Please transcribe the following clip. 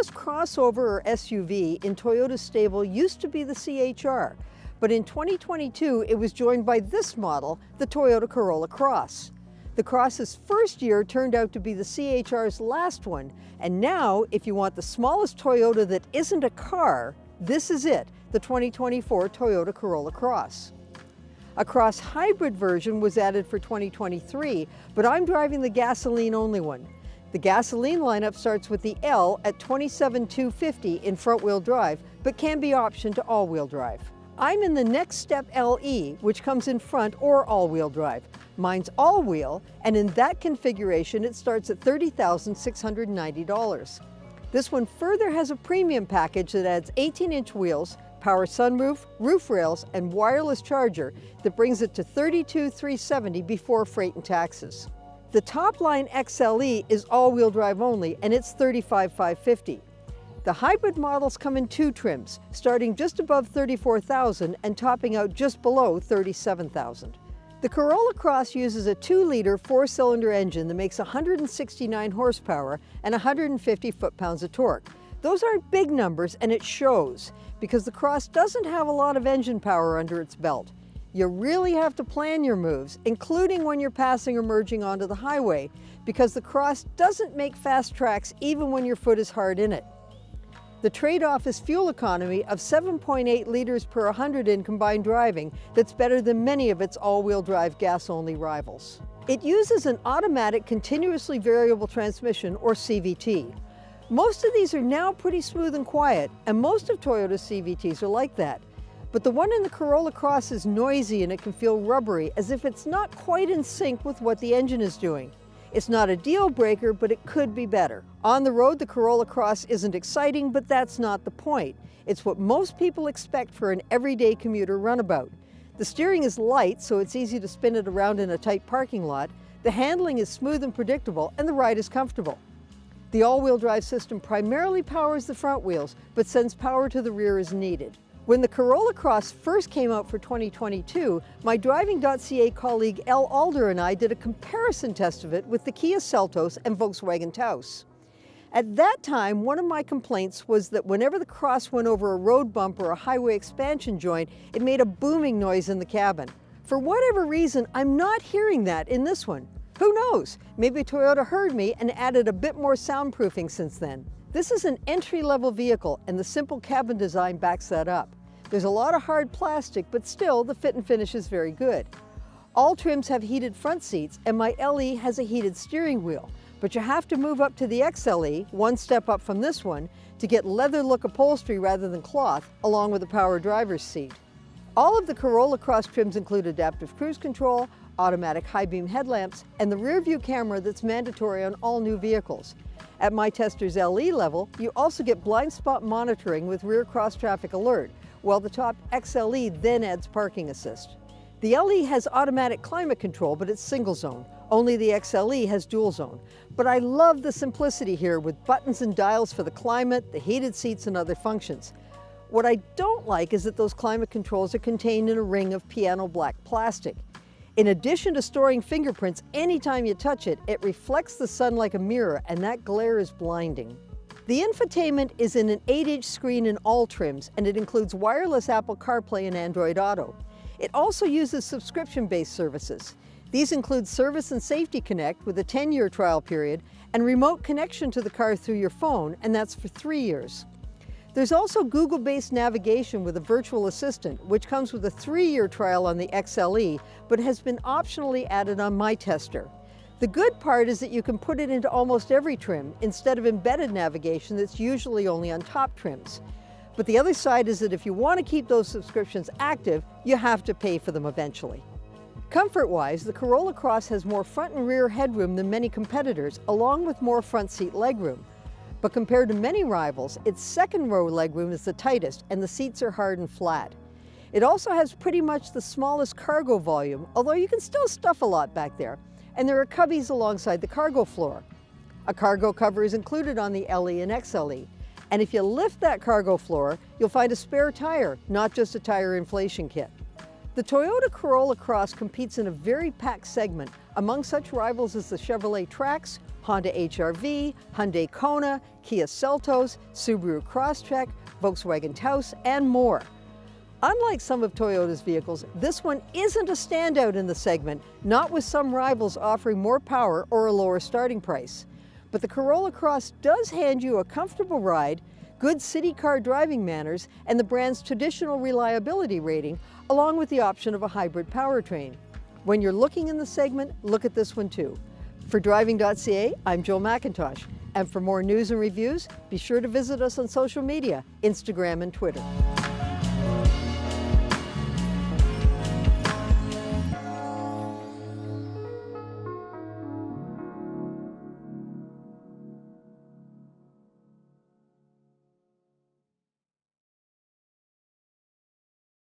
smallest crossover or SUV in Toyota's stable used to be the CHR, but in 2022 it was joined by this model, the Toyota Corolla Cross. The Cross's first year turned out to be the CHR's last one, and now if you want the smallest Toyota that isn't a car, this is it, the 2024 Toyota Corolla Cross. A Cross hybrid version was added for 2023, but I'm driving the gasoline-only one. The gasoline lineup starts with the L at $27,250 in front-wheel drive, but can be optioned to all-wheel drive. I'm in the Next Step LE, which comes in front or all-wheel drive. Mine's all-wheel, and in that configuration, it starts at $30,690. This one further has a premium package that adds 18-inch wheels, power sunroof, roof rails, and wireless charger that brings it to $32,370 before freight and taxes. The top line XLE is all-wheel drive only, and it's $35,550. The hybrid models come in two trims, starting just above $34,000 and topping out just below $37,000. The Corolla Cross uses a 2-liter 4-cylinder engine that makes 169 horsepower and 150 foot-pounds of torque. Those aren't big numbers, and it shows, because the Cross doesn't have a lot of engine power under its belt. You really have to plan your moves, including when you're passing or merging onto the highway, because the Cross doesn't make fast tracks even when your foot is hard in it. The trade-off is fuel economy of 7.8 liters per 100 in combined driving that's better than many of its all-wheel drive gas-only rivals. It uses an automatic continuously variable transmission, or CVT. Most of these are now pretty smooth and quiet, and most of Toyota's CVTs are like that. But the one in the Corolla Cross is noisy and it can feel rubbery, as if it's not quite in sync with what the engine is doing. It's not a deal breaker, but it could be better. On the road, the Corolla Cross isn't exciting, but that's not the point. It's what most people expect for an everyday commuter runabout. The steering is light, so it's easy to spin it around in a tight parking lot. The handling is smooth and predictable, and the ride is comfortable. The all-wheel drive system primarily powers the front wheels, but sends power to the rear as needed. When the Corolla Cross first came out for 2022, my Driving.ca colleague Elle Alder and I did a comparison test of it with the Kia Seltos and Volkswagen Taos. At that time, one of my complaints was that whenever the Cross went over a road bump or a highway expansion joint, it made a booming noise in the cabin. For whatever reason, I'm not hearing that in this one. Who knows? Maybe Toyota heard me and added a bit more soundproofing since then. This is an entry-level vehicle, and the simple cabin design backs that up. There's a lot of hard plastic, but still, the fit and finish is very good. All trims have heated front seats, and my LE has a heated steering wheel, but you have to move up to the XLE, one step up from this one, to get leather-look upholstery rather than cloth, along with a power driver's seat. All of the Corolla Cross trims include adaptive cruise control, automatic high-beam headlamps, and the rear-view camera that's mandatory on all new vehicles. At my tester's LE level, you also get blind spot monitoring with rear cross-traffic alert, while the top XLE then adds parking assist. The LE has automatic climate control, but it's single zone. Only the XLE has dual zone. But I love the simplicity here with buttons and dials for the climate, the heated seats, and other functions. What I don't like is that those climate controls are contained in a ring of piano black plastic. In addition to storing fingerprints anytime you touch it, it reflects the sun like a mirror, and that glare is blinding. The infotainment is in an 8-inch screen in all trims, and it includes wireless Apple CarPlay and Android Auto. It also uses subscription-based services. These include Service and Safety Connect with a 10-year trial period, and remote connection to the car through your phone, and that's for 3 years. There's also Google-based navigation with a virtual assistant, which comes with a 3-year trial on the XLE, but has been optionally added on my tester. The good part is that you can put it into almost every trim instead of embedded navigation that's usually only on top trims. But the other side is that if you want to keep those subscriptions active, you have to pay for them eventually. Comfort-wise, the Corolla Cross has more front and rear headroom than many competitors, along with more front seat legroom. But compared to many rivals, its second row legroom is the tightest, and the seats are hard and flat. It also has pretty much the smallest cargo volume, although you can still stuff a lot back there. And there are cubbies alongside the cargo floor. A cargo cover is included on the LE and XLE. And if you lift that cargo floor, you'll find a spare tire, not just a tire inflation kit. The Toyota Corolla Cross competes in a very packed segment, Among such rivals is the Chevrolet Trax, Honda HR-V, Hyundai Kona, Kia Seltos, Subaru Crosstrek, Volkswagen Taos, and more. Unlike some of Toyota's vehicles, this one isn't a standout in the segment, not with some rivals offering more power or a lower starting price. But the Corolla Cross does hand you a comfortable ride, good city car driving manners, and the brand's traditional reliability rating, along with the option of a hybrid powertrain. When you're looking in the segment, look at this one too. For Driving.ca, I'm Jill McIntosh. And for more news and reviews, be sure to visit us on social media, Instagram and Twitter.